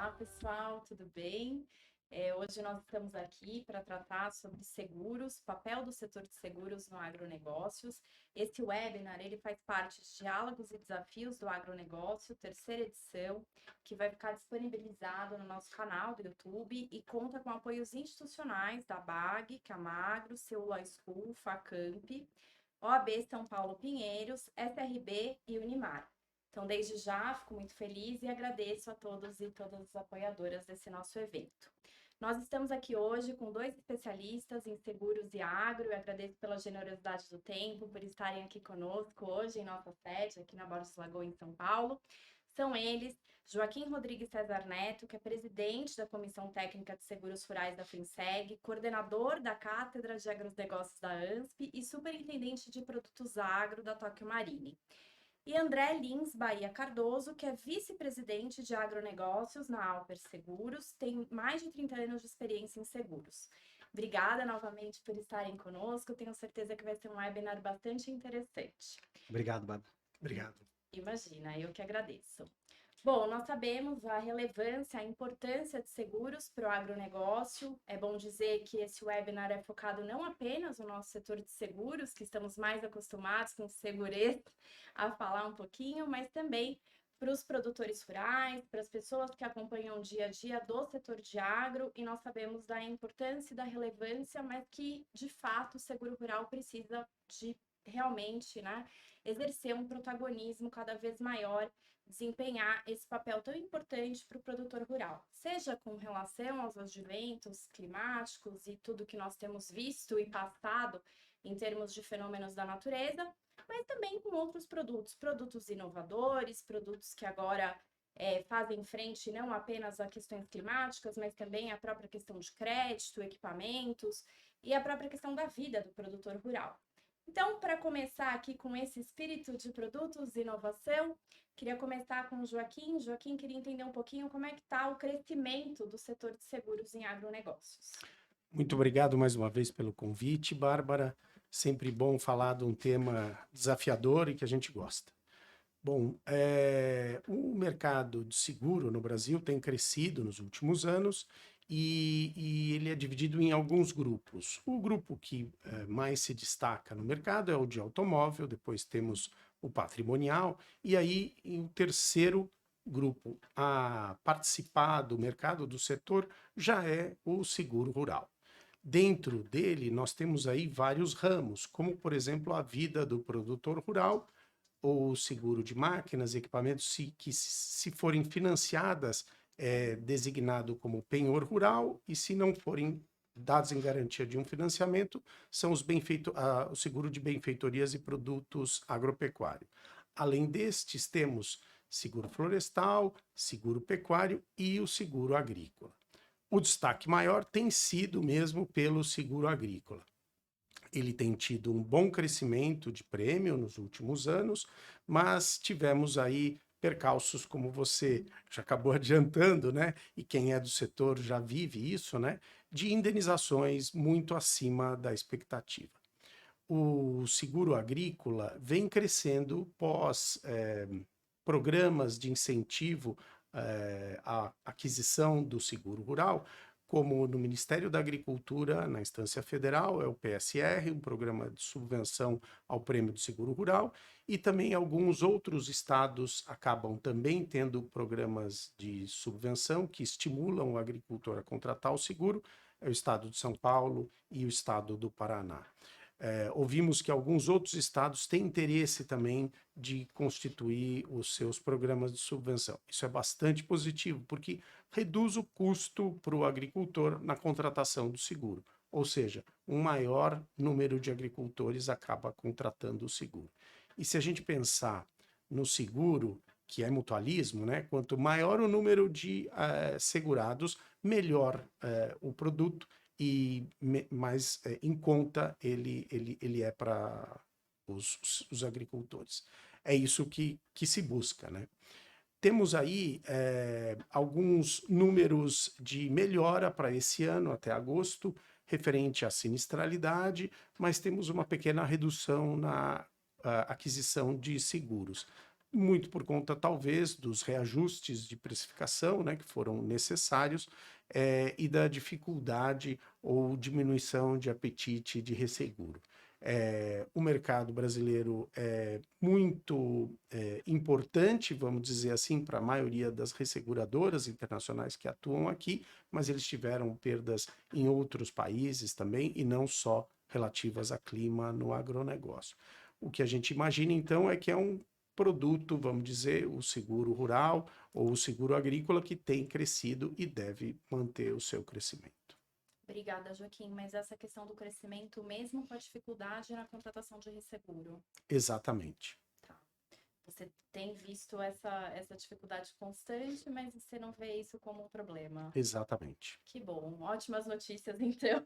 Olá, pessoal, tudo bem? Hoje nós estamos aqui para tratar sobre seguros, papel do setor de seguros no agronegócios. Esse webinar, ele faz parte de Diálogos e Desafios do Agronegócio, terceira edição, que vai ficar disponibilizado no nosso canal do YouTube e conta com apoios institucionais da BAG, Camagro, Seula School, Facamp, OAB São Paulo Pinheiros, SRB e Unimar. Então, desde já, fico muito feliz e agradeço a todos e todas as apoiadoras desse nosso evento. Nós estamos aqui hoje com dois especialistas em seguros e agro. Eu agradeço pela generosidade do tempo, por estarem aqui conosco hoje em nossa sede, aqui na Borges Lagoa, em São Paulo. São eles, Joaquim Rodrigues Cesar Neto, que é presidente da Comissão Técnica de Seguros Rurais da FINSEG, coordenador da Cátedra de Agronegócios da ANSP e superintendente de produtos agro da Tóquio Marine. E André Lins Bahia Cardoso, que é vice-presidente de agronegócios na Alper Seguros, tem mais de 30 anos de experiência em seguros. Obrigada novamente por estarem conosco, tenho certeza que vai ser um webinar bastante interessante. Obrigado, Bárbara. Obrigado. Imagina, eu que agradeço. Bom, nós sabemos a relevância, a importância de seguros para o agronegócio. É bom dizer que esse webinar é focado não apenas no nosso setor de seguros, que estamos mais acostumados com segurança a falar um pouquinho, mas também para os produtores rurais, para as pessoas que acompanham o dia a dia do setor de agro, e nós sabemos da importância e da relevância, mas que, de fato, o seguro rural precisa de realmente, né, exercer um protagonismo cada vez maior, desempenhar esse papel tão importante para o produtor rural, seja com relação aos adventos climáticos e tudo que nós temos visto e passado em termos de fenômenos da natureza, mas também com outros produtos, produtos inovadores, produtos que agora fazem frente não apenas a questões climáticas, mas também a própria questão de crédito, equipamentos e a própria questão da vida do produtor rural. Então, para começar aqui com esse espírito de produtos e inovação, queria começar com o Joaquim. Joaquim, queria entender um pouquinho como é que está o crescimento do setor de seguros em agronegócios. Muito obrigado mais uma vez pelo convite, Bárbara. Sempre bom falar de um tema desafiador e que a gente gosta. Bom, o mercado de seguro no Brasil tem crescido nos últimos anos e ele é dividido em alguns grupos. O grupo que mais se destaca no mercado é o de automóvel, depois temos o patrimonial, e aí o terceiro grupo a participar do mercado do setor já é o seguro rural. Dentro dele, nós temos aí vários ramos, como, por exemplo, a vida do produtor rural, ou seguro de máquinas e equipamentos que, se forem financiadas, é designado como penhor rural, e se não forem dados em garantia de um financiamento, são o seguro de benfeitorias e produtos agropecuários. Além destes, temos seguro florestal, seguro pecuário e o seguro agrícola. O destaque maior tem sido mesmo pelo seguro agrícola. Ele tem tido um bom crescimento de prêmio nos últimos anos, mas tivemos aí percalços, como você já acabou adiantando, né? E quem é do setor já vive isso, né? De indenizações muito acima da expectativa. O seguro agrícola vem crescendo pós programas de incentivo à aquisição do seguro rural, como no Ministério da Agricultura, na instância federal, é o PSR, um programa de subvenção ao prêmio do seguro rural, e também alguns outros estados acabam também tendo programas de subvenção que estimulam o agricultor a contratar o seguro, é o estado de São Paulo e o estado do Paraná. Ouvimos que alguns outros estados têm interesse também de constituir os seus programas de subvenção. Isso é bastante positivo, porque reduz o custo para o agricultor na contratação do seguro. Ou seja, um maior número de agricultores acaba contratando o seguro. E se a gente pensar no seguro, que é mutualismo, né? Quanto maior o número de segurados, melhor o produto e mais em conta ele é para os agricultores. É isso que se busca, né? Temos aí alguns números de melhora para esse ano, até agosto, referente à sinistralidade, mas temos uma pequena redução na aquisição de seguros. muito por conta, talvez, dos reajustes de precificação, né, que foram necessários, e da dificuldade ou diminuição de apetite de resseguro. O mercado brasileiro é muito importante, vamos dizer assim, para a maioria das resseguradoras internacionais que atuam aqui, mas eles tiveram perdas em outros países também, e não só relativas a clima no agronegócio. O que a gente imagina, então, é que é um produto, vamos dizer, o seguro rural ou o seguro agrícola que tem crescido e deve manter o seu crescimento. Obrigada, Joaquim. Mas essa questão do crescimento, mesmo com a dificuldade na contratação de resseguro. Exatamente. Tá. Você tem visto essa dificuldade constante, mas você não vê isso como um problema. Exatamente. Que bom. Ótimas notícias, então,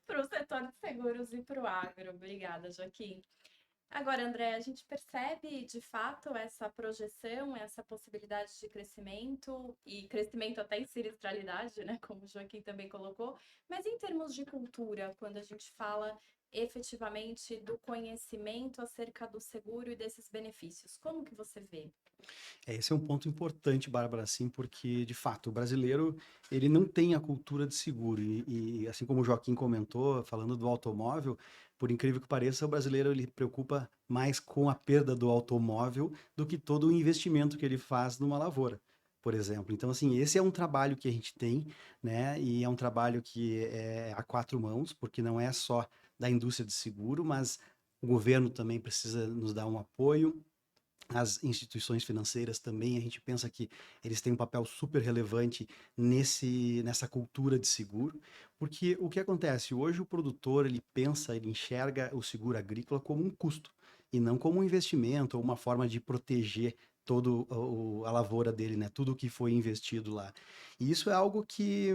para o setor de seguros e para o agro. Obrigada, Joaquim. Agora, André, a gente percebe de fato essa projeção, essa possibilidade de crescimento e crescimento até em sinistralidade, né, como o Joaquim também colocou, mas em termos de cultura, quando a gente fala efetivamente do conhecimento acerca do seguro e desses benefícios, como que você vê? Esse é um ponto importante, Bárbara, assim, porque, de fato, o brasileiro, ele não tem a cultura de seguro. E assim como o Joaquim comentou, falando do automóvel, por incrível que pareça, o brasileiro ele preocupa mais com a perda do automóvel do que todo o investimento que ele faz numa lavoura, por exemplo. Então, assim, esse é um trabalho que a gente tem, né? E é um trabalho que é a quatro mãos, porque não é só da indústria de seguro, mas o governo também precisa nos dar um apoio, as instituições financeiras também, a gente pensa que eles têm um papel super relevante nessa cultura de seguro, porque o que acontece? Hoje o produtor, ele pensa, ele enxerga o seguro agrícola como um custo, e não como um investimento ou uma forma de proteger toda a lavoura dele, né? Tudo que foi investido lá. E isso é algo que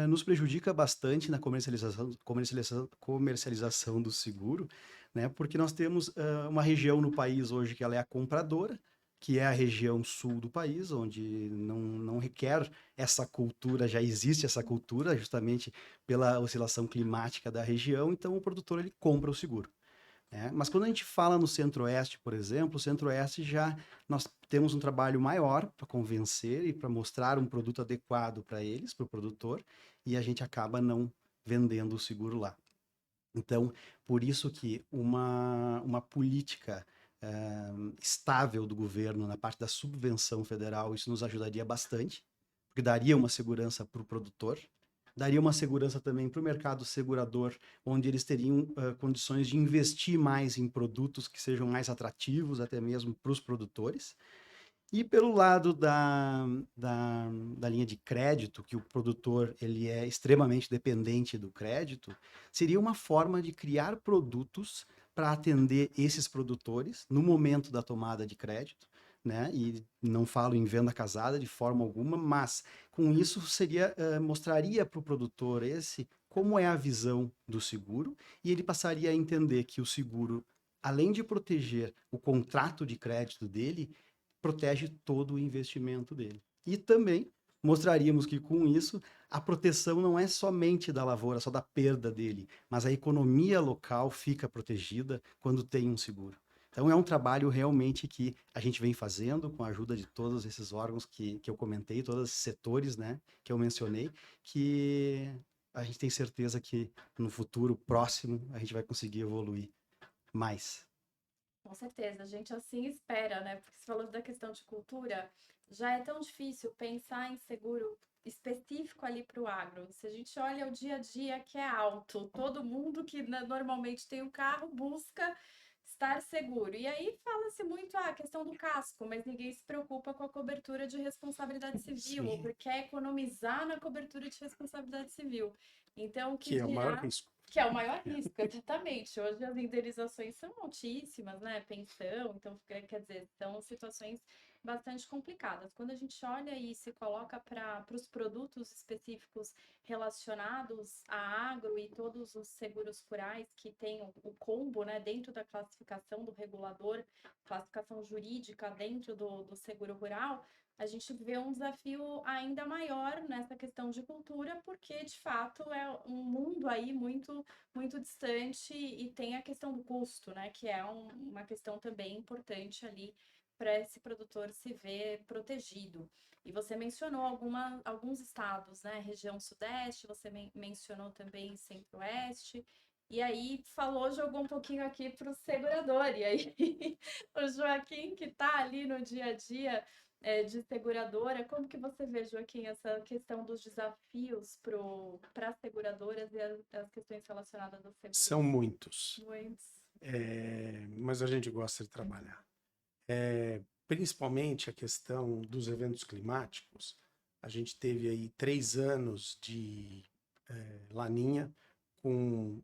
nos prejudica bastante na comercialização do seguro, né? Porque nós temos uma região no país hoje que ela é a compradora, que é a região sul do país, onde não requer essa cultura, já existe essa cultura, justamente pela oscilação climática da região, então o produtor ele compra o seguro. Né? Mas quando a gente fala no Centro-Oeste, por exemplo, o Centro-Oeste já nós temos um trabalho maior para convencer e para mostrar um produto adequado para eles, para o produtor, e a gente acaba não vendendo o seguro lá. Então, por isso que uma política estável do governo na parte da subvenção federal, isso nos ajudaria bastante, porque daria uma segurança para o produtor, daria uma segurança também para o mercado segurador, onde eles teriam condições de investir mais em produtos que sejam mais atrativos, até mesmo para os produtores. E pelo lado da linha de crédito, que o produtor ele é extremamente dependente do crédito, seria uma forma de criar produtos para atender esses produtores no momento da tomada de crédito, né? E não falo em venda casada de forma alguma, mas com isso seria mostraria para o produtor esse como é a visão do seguro e ele passaria a entender que o seguro, além de proteger o contrato de crédito dele, protege todo o investimento dele. E também mostraríamos que com isso a proteção não é somente da lavoura, só da perda dele, mas a economia local fica protegida quando tem um seguro. Então é um trabalho realmente que a gente vem fazendo com a ajuda de todos esses órgãos que eu comentei, todos esses setores, né, que eu mencionei, que a gente tem certeza que no futuro próximo a gente vai conseguir evoluir mais. Com certeza, a gente assim espera, né? Porque você falou da questão de cultura, já é tão difícil pensar em seguro específico ali para o agro. Se a gente olha o dia a dia que é alto, todo mundo que normalmente tem o carro busca estar seguro. E aí fala-se muito a questão do casco, mas ninguém se preocupa com a cobertura de responsabilidade civil, ou Sim, porque quer economizar na cobertura de responsabilidade civil. Então, o que que é o maior dirá risco. que é o maior risco, exatamente. Hoje as indenizações são altíssimas, né? Pensão, então quer dizer, são situações bastante complicadas. Quando a gente olha e se coloca para os produtos específicos relacionados a agro e todos os seguros rurais que tem o combo, né, dentro da classificação do regulador, classificação jurídica dentro do seguro rural, a gente vê um desafio ainda maior nessa questão de cultura, porque de fato é um mundo aí muito distante e tem a questão do custo, né, que é uma questão também importante ali para esse produtor se ver protegido. E você mencionou alguns estados, né? Região Sudeste, você mencionou também Centro-Oeste. E aí jogou um pouquinho aqui para o segurador. E aí o Joaquim, que está ali no dia a dia de seguradora, como que você vê, Joaquim, essa questão dos desafios para as seguradoras e as questões relacionadas aos seguros? São muitos, Muitos. mas a gente gosta de trabalhar. Principalmente a questão dos eventos climáticos. A gente teve aí 3 anos de laninha, com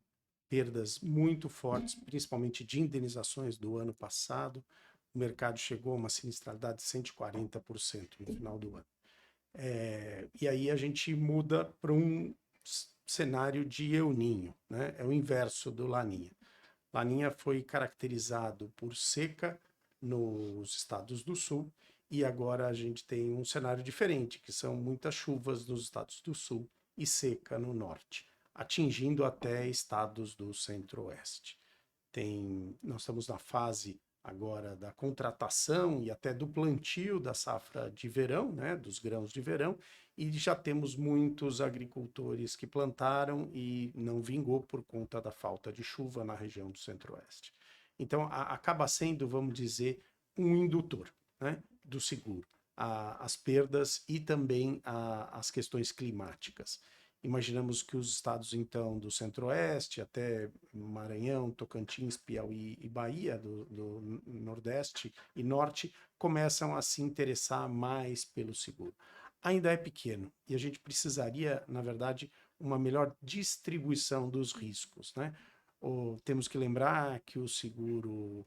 perdas muito fortes, principalmente de indenizações do ano passado. O mercado chegou a uma sinistralidade de 140% no final do ano. E aí a gente muda para um cenário de El Niño, né? É o inverso do Laninha. Laninha foi caracterizado por seca nos estados do sul, e agora a gente tem um cenário diferente, que são muitas chuvas nos estados do sul e seca no norte, atingindo até estados do centro-oeste. Nós estamos na fase agora da contratação e até do plantio da safra de verão, né, dos grãos de verão, e já temos muitos agricultores que plantaram e não vingou por conta da falta de chuva na região do centro-oeste. Então, acaba sendo, vamos dizer, um indutor, né, do seguro, as perdas e também as questões climáticas. Imaginamos que os estados, então, do Centro-Oeste, até Maranhão, Tocantins, Piauí e Bahia, do Nordeste e Norte, começam a se interessar mais pelo seguro. Ainda é pequeno e a gente precisaria, na verdade, uma melhor distribuição dos riscos, né? Temos que lembrar que o seguro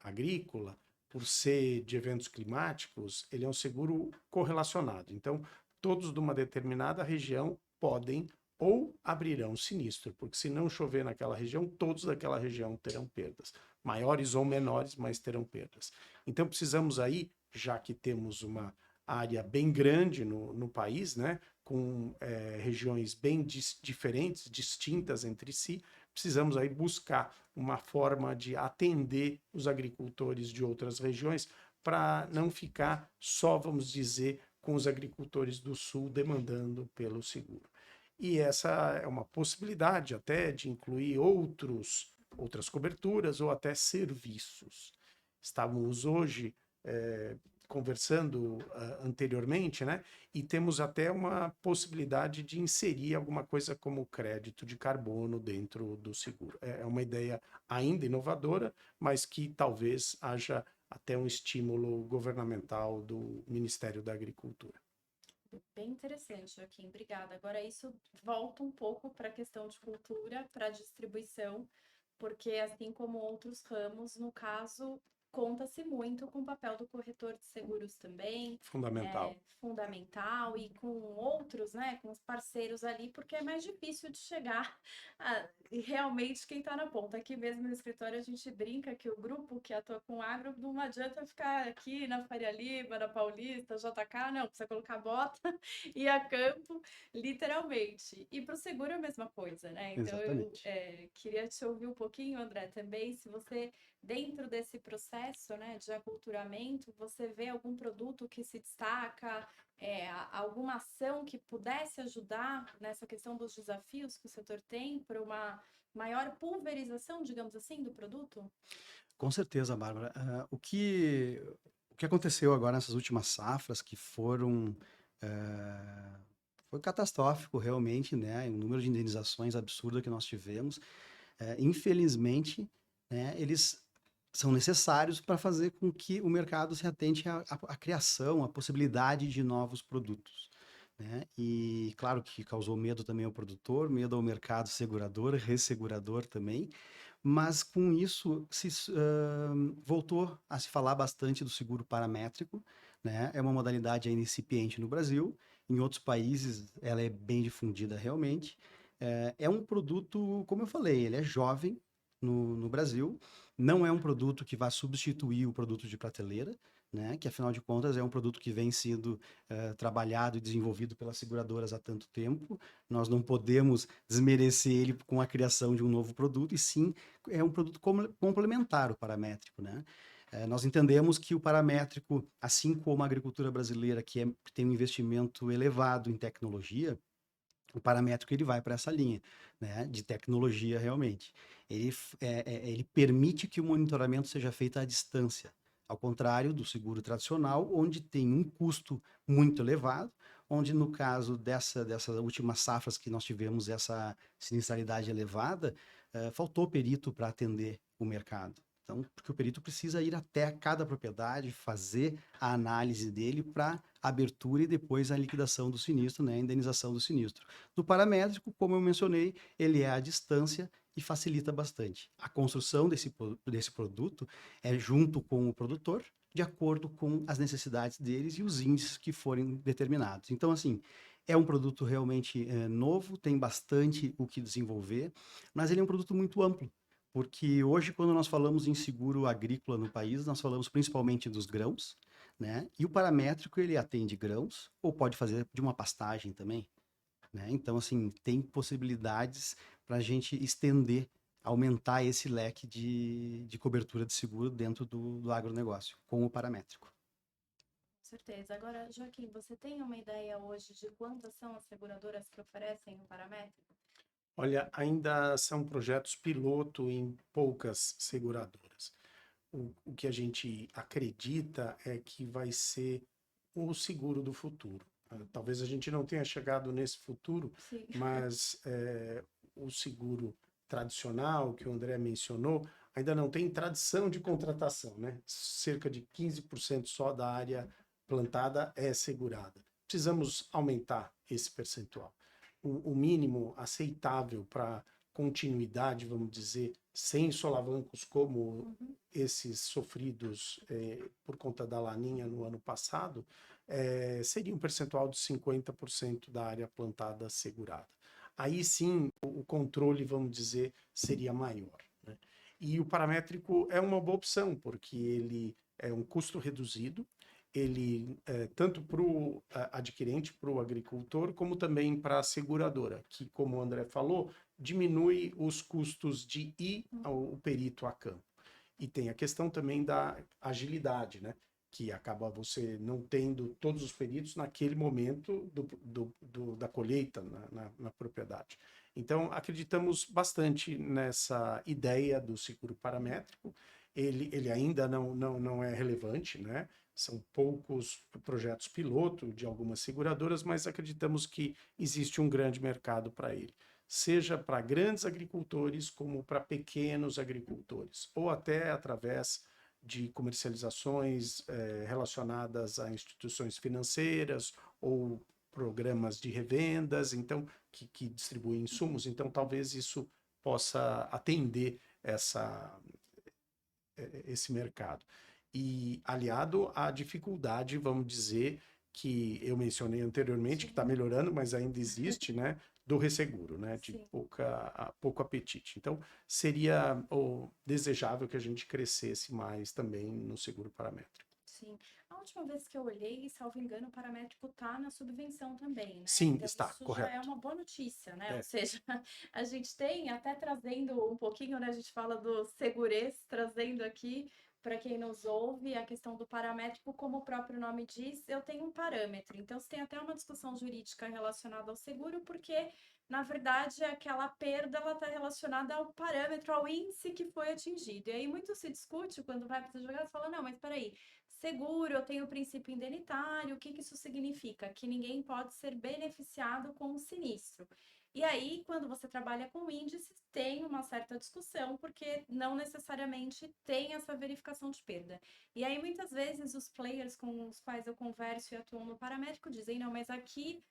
agrícola, por ser de eventos climáticos, ele é um seguro correlacionado. Então, todos de uma determinada região podem ou abrirão sinistro, porque se não chover naquela região, todos daquela região terão perdas, maiores ou menores, mas terão perdas. Então precisamos aí, já que temos uma área bem grande no país, né, com regiões bem diferentes, distintas entre si, precisamos aí buscar uma forma de atender os agricultores de outras regiões para não ficar só, vamos dizer, com os agricultores do sul demandando pelo seguro. E essa é uma possibilidade até de incluir outras coberturas ou até serviços. Estávamos hoje conversando anteriormente, né? E temos até uma possibilidade de inserir alguma coisa como crédito de carbono dentro do seguro. É uma ideia ainda inovadora, mas que talvez haja até um estímulo governamental do Ministério da Agricultura. Bem interessante, Joaquim, obrigada. Agora, isso volta um pouco para a questão de cultura, para a distribuição, porque assim como outros ramos, no caso, conta-se muito com o papel do corretor de seguros também. Fundamental. Fundamental, e com outros, né, com os parceiros ali, porque é mais difícil de chegar a realmente quem está na ponta. Aqui mesmo no escritório a gente brinca que o grupo que atua com agro não adianta ficar aqui na Faria Lima, na Paulista, JK, não, precisa colocar bota e a campo, literalmente. E para o seguro é a mesma coisa, né? Então Exatamente. eu queria te ouvir um pouquinho, André, também, se você, dentro desse processo, né, de aculturamento, você vê algum produto que se destaca, alguma ação que pudesse ajudar nessa questão dos desafios que o setor tem para uma maior pulverização, digamos assim, do produto? Com certeza, Bárbara. O que aconteceu agora nessas últimas safras, que foi catastrófico realmente, né? O número de indenizações absurdo que nós tivemos. Infelizmente, né, eles são necessários para fazer com que o mercado se atente à criação, à possibilidade de novos produtos, né? E claro que causou medo também ao produtor, medo ao mercado segurador, ressegurador também, mas com isso voltou a se falar bastante do seguro paramétrico, né? É uma modalidade ainda incipiente no Brasil, em outros países ela é bem difundida realmente. É um produto, como eu falei, ele é jovem no Brasil, não é um produto que vai substituir o produto de prateleira, né? Que afinal de contas é um produto que vem sendo trabalhado e desenvolvido pelas seguradoras há tanto tempo. Nós não podemos desmerecer ele com a criação de um novo produto, e sim é um produto complementar o paramétrico, né? Nós entendemos que o paramétrico, assim como a agricultura brasileira, que tem um investimento elevado em tecnologia, o paramétrico ele vai para essa linha, né, de tecnologia realmente. Ele permite que o monitoramento seja feito à distância, ao contrário do seguro tradicional, onde tem um custo muito elevado, onde no caso dessas últimas safras que nós tivemos essa sinistralidade elevada, faltou perito para atender o mercado. Então, porque o perito precisa ir até cada propriedade, fazer a análise dele para abertura e depois a liquidação do sinistro, né, a indenização do sinistro. No paramétrico, como eu mencionei, ele é à distância e facilita bastante. A construção desse produto é junto com o produtor, de acordo com as necessidades deles e os índices que forem determinados. Então, assim, é um produto realmente novo, tem bastante o que desenvolver, mas ele é um produto muito amplo. Porque hoje, quando nós falamos em seguro agrícola no país, nós falamos principalmente dos grãos, né? E o paramétrico, ele atende grãos ou pode fazer de uma pastagem também, né? Então, assim, tem possibilidades para a gente estender, aumentar esse leque de cobertura de seguro dentro do agronegócio, com o paramétrico. Com certeza. Agora, Joaquim, você tem uma ideia hoje de quantas são as seguradoras que oferecem o paramétrico? Olha, ainda são projetos piloto em poucas seguradoras. O que a gente acredita é que vai ser o seguro do futuro. Talvez a gente não tenha chegado nesse futuro, Sim. mas o seguro tradicional que o André mencionou ainda não tem tradição de contratação, né? Cerca de 15% só da área plantada é segurada. Precisamos aumentar esse percentual. O mínimo aceitável para continuidade, vamos dizer, sem solavancos como esses sofridos por conta da laninha no ano passado, seria um percentual de 50% da área plantada segurada. Aí sim, o controle, vamos dizer, seria maior, né? E o paramétrico é uma boa opção, porque ele é um custo reduzido, ele tanto para o adquirente, para o agricultor, como também para a seguradora, que, como o André falou, diminui os custos de ir ao perito a campo. E tem a questão também da agilidade, né? Que acaba você não tendo todos os peritos naquele momento da colheita na propriedade. Então, acreditamos bastante nessa ideia do seguro paramétrico. Ele ainda não é relevante, né? São poucos projetos piloto de algumas seguradoras, mas acreditamos que existe um grande mercado para ele, seja para grandes agricultores como para pequenos agricultores, ou até através de comercializações relacionadas a instituições financeiras ou programas de revendas, então que distribuem insumos. Então, talvez isso possa atender esse mercado. E aliado à dificuldade, vamos dizer, que eu mencionei anteriormente, Sim. que está melhorando, mas ainda existe, né, do resseguro, né, de Sim. pouco apetite. Então, seria desejável que a gente crescesse mais também no seguro paramétrico. Sim. A última vez que eu olhei, salvo engano, o paramétrico está na subvenção também, né? Sim, Então, está, isso já é correto. uma boa notícia, né? É. Ou seja, a gente tem, até trazendo um pouquinho, né? A gente fala do segurez, trazendo aqui para quem nos ouve a questão do paramétrico, como o próprio nome diz, eu tenho um parâmetro. Então, você tem até uma discussão jurídica relacionada ao seguro, porque, na verdade, aquela perda ela está relacionada ao parâmetro, ao índice que foi atingido. E aí muito se discute quando vai para os advogados, fala, não, mas peraí, seguro, eu tenho o princípio indenitário, o que isso significa? Que ninguém pode ser beneficiado com o sinistro. E aí, quando você trabalha com índices, tem uma certa discussão, porque não necessariamente tem essa verificação de perda. E aí, muitas vezes, os players com os quais eu converso e atuam no paramétrico dizem, não, mas aqui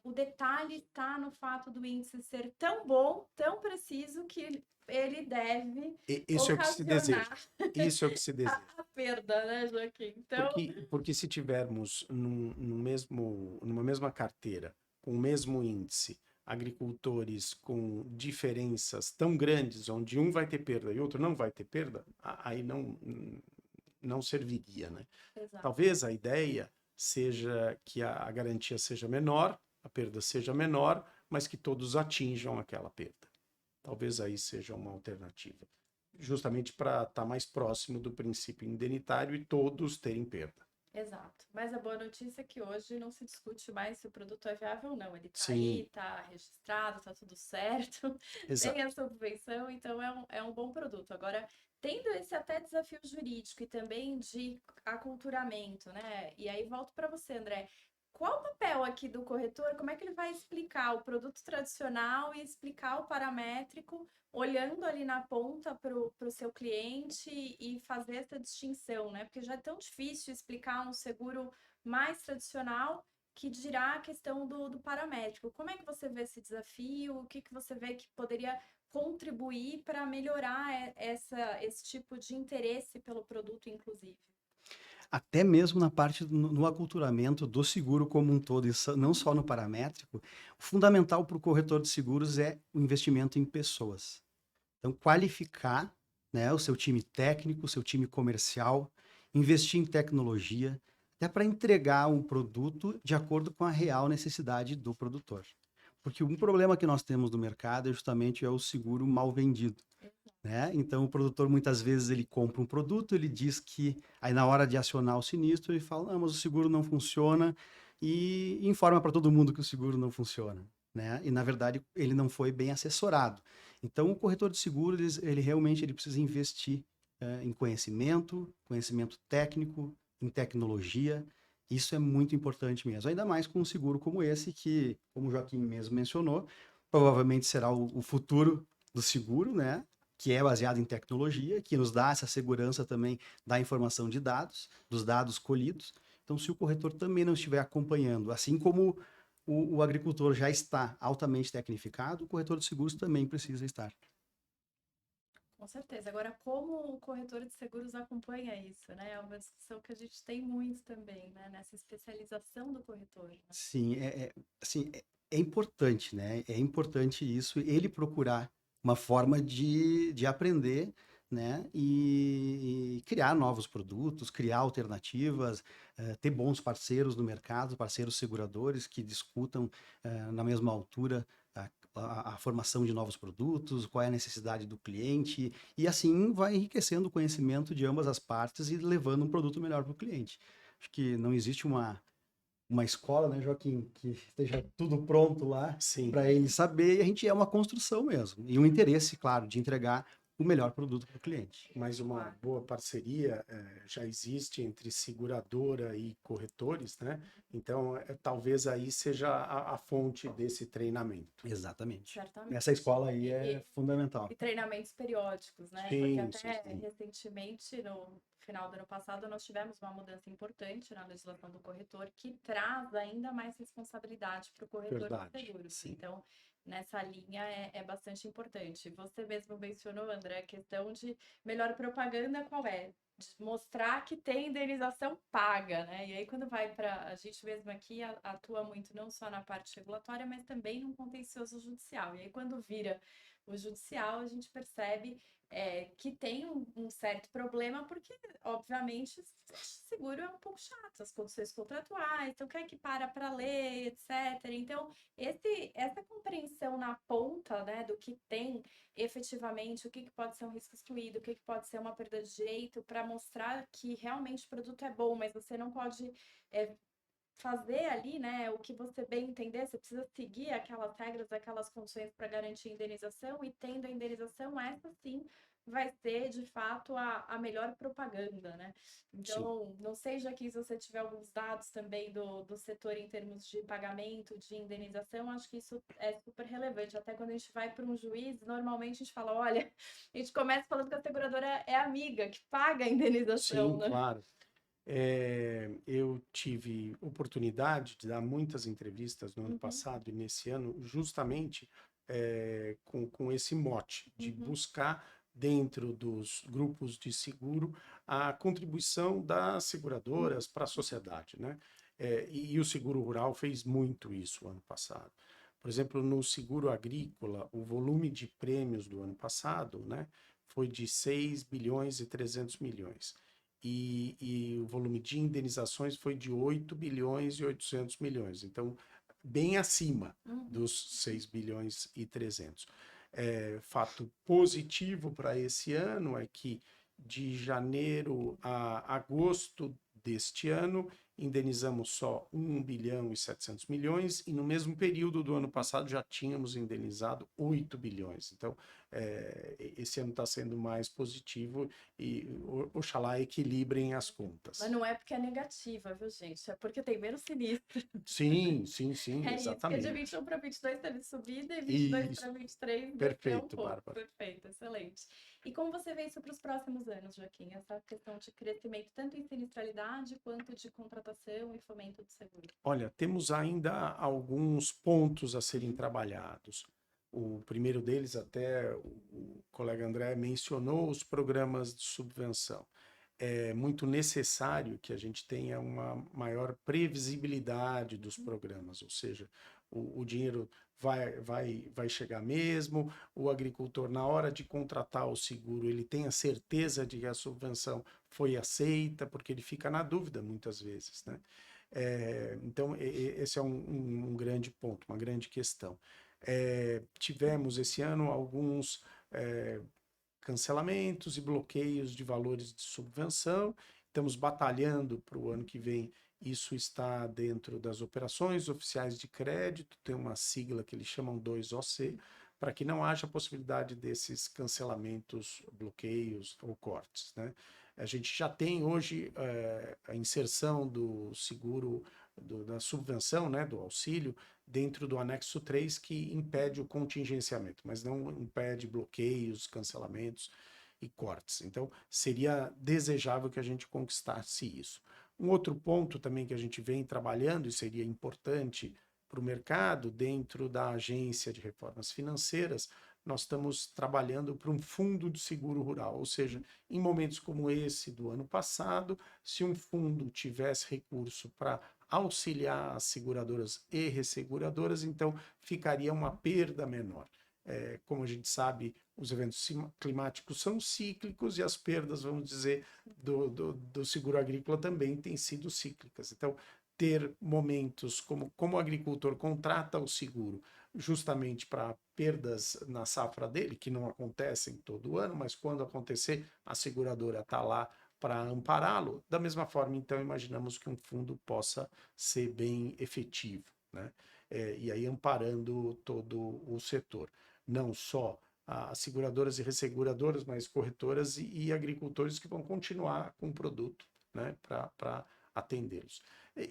o detalhe está no fato do índice ser tão bom, tão preciso, que ele deve Isso é o que se deseja. ocasionar Isso é o que se deseja. a perda, né, Joaquim? Então, Porque se tivermos numa mesma carteira, com o mesmo índice, agricultores com diferenças tão grandes, onde um vai ter perda e outro não vai ter perda, aí não serviria, né? exato. Talvez a ideia seja que a garantia seja menor, a perda seja menor, mas que todos atinjam aquela perda. Talvez aí seja uma alternativa. justamente para estar mais próximo do princípio indenitário e todos terem perda. Exato. Mas a boa notícia é que hoje não se discute mais se o produto é viável ou não. Ele está Sim. aí, está registrado, está tudo certo, Exato. tem a subvenção, então é um bom produto. Agora, tendo esse até desafio jurídico e também de aculturamento, né? E aí volto para você, André. Qual o papel aqui do corretor? Como é que ele vai explicar o produto tradicional e explicar o paramétrico, olhando ali na ponta para o seu cliente e fazer essa distinção, né? Porque já é tão difícil explicar um seguro mais tradicional que dirá a questão do paramétrico. Como é que você vê esse desafio? O que você vê que poderia contribuir para melhorar esse tipo de interesse pelo produto, inclusive? Até mesmo na parte no aculturamento do seguro como um todo, não só no paramétrico, o fundamental para o corretor de seguros é o investimento em pessoas. Então, qualificar, né, o seu time técnico, o seu time comercial, investir em tecnologia, até para entregar um produto de acordo com a real necessidade do produtor. Porque um problema que nós temos no mercado é justamente o seguro mal vendido. Né? Então, o produtor muitas vezes ele compra um produto, ele diz que aí na hora de acionar o sinistro ele fala, não, mas o seguro não funciona e informa para todo mundo que o seguro não funciona, né? E na verdade ele não foi bem assessorado. Então, o corretor de seguro ele realmente ele precisa investir em conhecimento técnico, em tecnologia. Isso é muito importante mesmo, ainda mais com um seguro como esse que, como o Joaquim mesmo mencionou, provavelmente será o futuro do seguro, né? Que é baseado em tecnologia, que nos dá essa segurança também da informação de dados, dos dados colhidos. Então, se o corretor também não estiver acompanhando, assim como o agricultor já está altamente tecnificado, o corretor de seguros também precisa estar. Com certeza. Agora, como o corretor de seguros acompanha isso, né? É uma discussão que a gente tem muito também, né? Nessa especialização do corretor, né? Sim, assim, é importante, né? É importante isso, ele procurar uma forma de aprender, né? E criar novos produtos, criar alternativas, ter bons parceiros no mercado, parceiros seguradores que discutam na mesma altura a formação de novos produtos, qual é a necessidade do cliente, e assim vai enriquecendo o conhecimento de ambas as partes e levando um produto melhor para o cliente. Acho que não existe uma escola, né, Joaquim, que esteja tudo pronto lá Sim. para ele saber, e a gente é uma construção mesmo, e um interesse, claro, de entregar o melhor produto para o cliente. Mas uma boa parceria já existe entre seguradora e corretores, né? Então, talvez aí seja a fonte desse treinamento. Exatamente. Certamente. Essa escola aí é fundamental. E treinamentos periódicos, né? Sim, Porque até sim. recentemente, no final do ano passado, nós tivemos uma mudança importante na legislação do corretor que traz ainda mais responsabilidade para o corretor Verdade, de seguros. sim. Então, nessa linha é bastante importante. Você mesmo mencionou, André, a questão de melhor propaganda qual é? De mostrar que tem indenização paga, né? E aí, quando vai para. A gente mesmo aqui atua muito não só na parte regulatória, mas também no contencioso judicial. E aí, quando vira o judicial, a gente percebe que tem um certo problema, porque, obviamente, seguro é um pouco chato, as condições contratuais, então quem é que para ler, etc. Então, essa compreensão na ponta, né, do que tem efetivamente, o que pode ser um risco excluído, o que pode ser uma perda de direito, para mostrar que realmente o produto é bom, mas você não pode fazer ali, né, o que você bem entender, você precisa seguir aquelas regras, aquelas condições para garantir a indenização, e tendo a indenização, essa sim vai ser, de fato, a melhor propaganda, né? Então, não sei, Joaquim, se você tiver alguns dados também do setor em termos de pagamento, de indenização, acho que isso é super relevante. Até quando a gente vai para um juiz, normalmente a gente fala, olha, a gente começa falando que a seguradora é amiga, que paga a indenização, Sim, né? claro. Eu tive oportunidade de dar muitas entrevistas no ano passado e nesse ano, justamente com esse mote de buscar dentro dos grupos de seguro a contribuição das seguradoras para a sociedade, né? E o seguro rural fez muito isso ano passado. Por exemplo, no seguro agrícola, o volume de prêmios do ano passado, né, foi de 6 bilhões e 300 milhões. E o volume de indenizações foi de 8 bilhões e 800 milhões. Então, bem acima dos 6 bilhões e 300. Fato positivo para esse ano é que de janeiro a agosto deste ano, indenizamos só 1 bilhão e 700 milhões, e no mesmo período do ano passado já tínhamos indenizado 8 bilhões. Então, esse ano está sendo mais positivo e oxalá equilibrem as contas. Mas não é porque é negativa, viu, gente? É porque tem menos sinistro. Sim, É isso, porque de exatamente. 21 para 22 teve subida e 22 Isso, para 23 desceu um perfeito, pouco. Bárbara. Perfeito, excelente. E como você vê isso para os próximos anos, Joaquim? Essa questão de crescimento tanto em sinistralidade quanto de contratação e fomento do seguro. Olha, temos ainda alguns pontos a serem trabalhados. O primeiro deles, até o colega André mencionou, os programas de subvenção. É muito necessário que a gente tenha uma maior previsibilidade dos programas, ou seja, o dinheiro vai chegar mesmo, o agricultor, na hora de contratar o seguro, ele tem a certeza de que a subvenção foi aceita, porque ele fica na dúvida muitas vezes, né? Então, esse é um grande ponto, uma grande questão. Tivemos esse ano alguns cancelamentos e bloqueios de valores de subvenção. Estamos batalhando para o ano que vem. Isso está dentro das operações oficiais de crédito, tem uma sigla que eles chamam 2OC, para que não haja possibilidade desses cancelamentos, bloqueios ou cortes, né? A gente já tem hoje a inserção do seguro, da subvenção, né, do auxílio, dentro do anexo 3, que impede o contingenciamento, mas não impede bloqueios, cancelamentos e cortes. Então, seria desejável que a gente conquistasse isso. Um outro ponto também que a gente vem trabalhando e seria importante para o mercado, dentro da Agência de Reformas Financeiras, nós estamos trabalhando para um fundo de seguro rural, ou seja, em momentos como esse do ano passado, se um fundo tivesse recurso para auxiliar as seguradoras e resseguradoras, então ficaria uma perda menor. Como a gente sabe, os eventos climáticos são cíclicos e as perdas, vamos dizer, do seguro agrícola também têm sido cíclicas. Então, ter momentos como o agricultor contrata o seguro justamente para perdas na safra dele, que não acontecem todo ano, mas quando acontecer, a seguradora está lá para ampará-lo. Da mesma forma, então, imaginamos que um fundo possa ser bem efetivo, né? E aí amparando todo o setor, não só as seguradoras e resseguradoras, mas corretoras e agricultores que vão continuar com o produto, né, para atendê-los.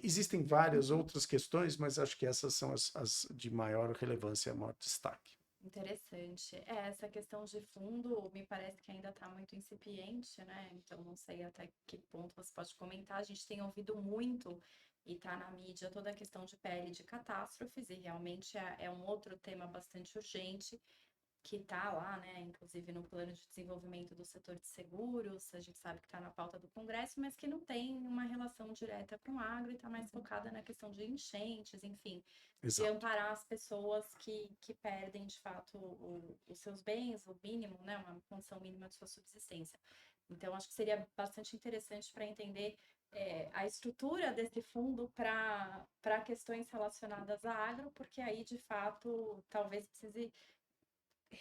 Existem várias outras questões, mas acho que essas são as de maior relevância, maior destaque. Interessante. Essa questão de fundo me parece que ainda está muito incipiente, né? Então, não sei até que ponto você pode comentar. A gente tem ouvido muito e está na mídia toda a questão de pele de catástrofes, e realmente é um outro tema bastante urgente que está lá, né, inclusive no plano de desenvolvimento do setor de seguros, a gente sabe que está na pauta do Congresso, mas que não tem uma relação direta com o agro e está mais focada na questão de enchentes, enfim, de Exato. amparar as pessoas que perdem, de fato, os seus bens, o mínimo, né, uma condição mínima de sua subsistência. Então, acho que seria bastante interessante para entender a estrutura desse fundo para questões relacionadas a agro, porque aí, de fato, talvez precise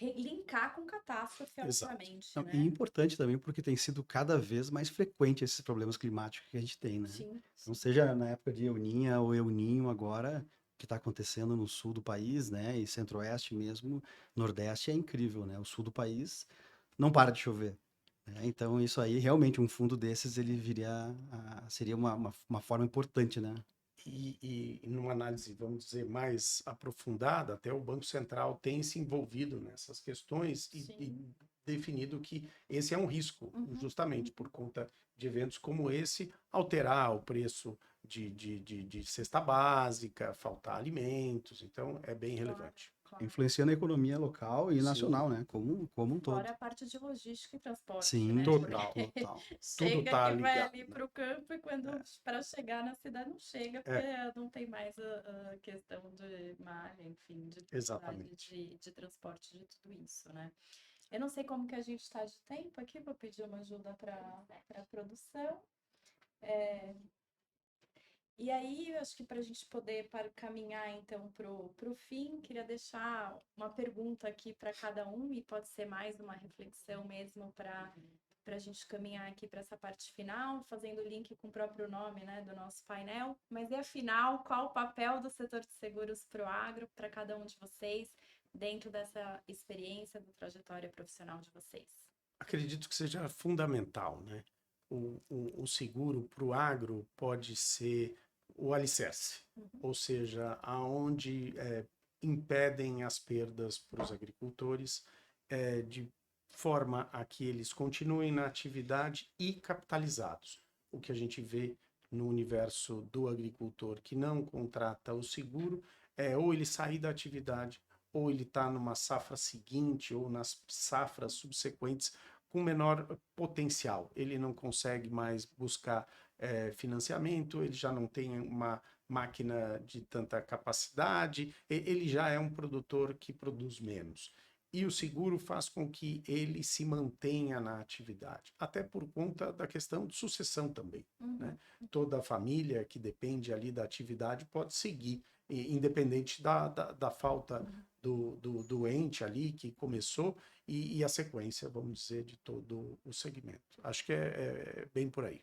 linkar com catástrofe, Exato. obviamente, Não, e né? importante também porque tem sido cada vez mais frequente esses problemas climáticos que a gente tem, né? Sim, Então, sim. seja na época de Euninha ou El Ninho agora, que está acontecendo no sul do país, né? E centro-oeste mesmo, nordeste é incrível, né? O sul do país não para de chover, né? Então, isso aí, realmente, um fundo desses, ele seria uma forma importante, né? E numa análise, vamos dizer, mais aprofundada, até o Banco Central tem se envolvido nessas questões e definido que esse é um risco, justamente por conta de eventos como esse, alterar o preço de cesta básica, faltar alimentos, então é bem relevante. Claro. Influenciando a economia local e Sim. nacional, né? Como um todo. Fora a parte de logística e transporte, Sim, né? Total. total. Tudo Chega tá que vai ligado, ali né? para o campo e quando para chegar na cidade não chega, porque não tem mais a questão de malha, enfim, de possibilidade Exatamente. de transporte de tudo isso, né? Eu não sei como que a gente está de tempo aqui, vou pedir uma ajuda para a produção. E aí, eu acho que para a gente poder caminhar então para o fim, queria deixar uma pergunta aqui para cada um, e pode ser mais uma reflexão mesmo para a gente caminhar aqui para essa parte final, fazendo link com o próprio nome, né, do nosso painel. Mas e afinal, qual o papel do setor de seguros para o agro, para cada um de vocês, dentro dessa experiência, da trajetória profissional de vocês? Acredito que seja fundamental, né? O seguro para o agro pode ser o alicerce, ou seja, aonde impedem as perdas para os agricultores, de forma a que eles continuem na atividade e capitalizados. O que a gente vê no universo do agricultor que não contrata o seguro é ou ele sair da atividade, ou ele está numa safra seguinte, ou nas safras subsequentes com menor potencial. Ele não consegue mais buscar financiamento, ele já não tem uma máquina de tanta capacidade, ele já é um produtor que produz menos. E o seguro faz com que ele se mantenha na atividade, até por conta da questão de sucessão também, né? Toda a família que depende ali da atividade pode seguir, independente da falta do doente ali que começou e a sequência, vamos dizer, de todo o segmento. Acho que é bem por aí.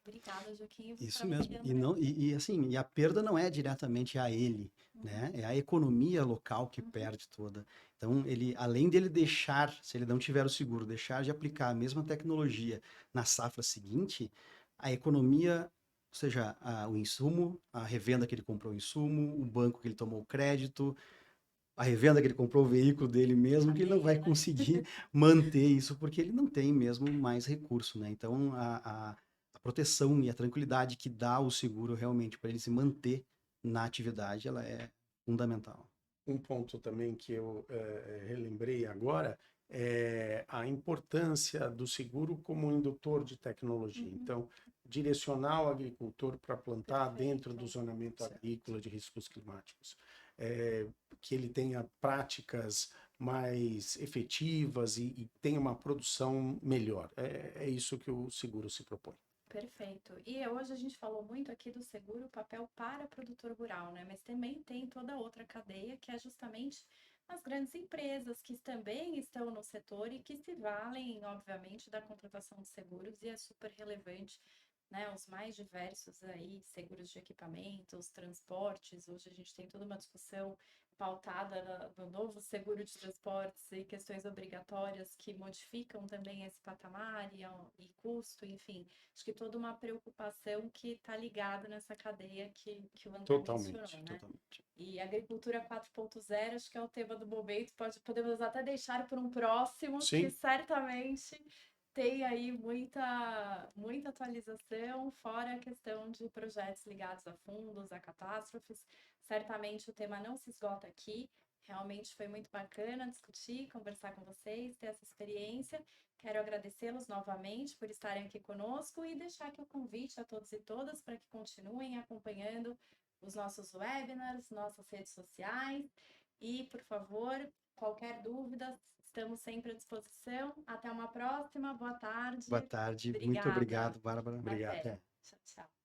Obrigada, Joaquim. Isso mesmo. Assim, e a perda não é diretamente a ele, né? É a economia local que perde toda. Então, ele, além dele deixar, se ele não tiver o seguro, deixar de aplicar a mesma tecnologia na safra seguinte, a economia, ou seja, o insumo, a revenda que ele comprou o insumo, o banco que ele tomou o crédito, a revenda que ele comprou o veículo dele mesmo, que ele não vai conseguir manter isso porque ele não tem mesmo mais recurso, né? Então, a proteção e a tranquilidade que dá o seguro realmente para ele se manter na atividade, ela é fundamental. Um ponto também que eu relembrei agora é a importância do seguro como indutor de tecnologia. Então, direcionar o agricultor para plantar dentro do zonamento agrícola de riscos climáticos. Que ele tenha práticas mais efetivas e tenha uma produção melhor. É isso que o seguro se propõe. Perfeito. E hoje a gente falou muito aqui do seguro, o papel para o produtor rural, né? Mas também tem toda outra cadeia, que é justamente as grandes empresas que também estão no setor e que se valem, obviamente, da contratação de seguros, e é super relevante, né? Os mais diversos aí, seguros de equipamentos, transportes. Hoje a gente tem toda uma discussão pautada no novo seguro de transportes e questões obrigatórias que modificam também esse patamar e custo, enfim. Acho que toda uma preocupação que está ligada nessa cadeia que o André mencionou, né? Totalmente. E agricultura 4.0, acho que é o tema do momento, podemos até deixar por um próximo, Sim. que certamente tem aí muita atualização, fora a questão de projetos ligados a fundos, a catástrofes. Certamente o tema não se esgota aqui. Realmente foi muito bacana discutir, conversar com vocês, ter essa experiência. Quero agradecê-los novamente por estarem aqui conosco e deixar aqui o convite a todos e todas para que continuem acompanhando os nossos webinars, nossas redes sociais. E, por favor, qualquer dúvida, estamos sempre à disposição. Até uma próxima. Boa tarde. Boa tarde. Obrigada. Muito obrigado, Bárbara. Obrigado. Até. Tchau, tchau.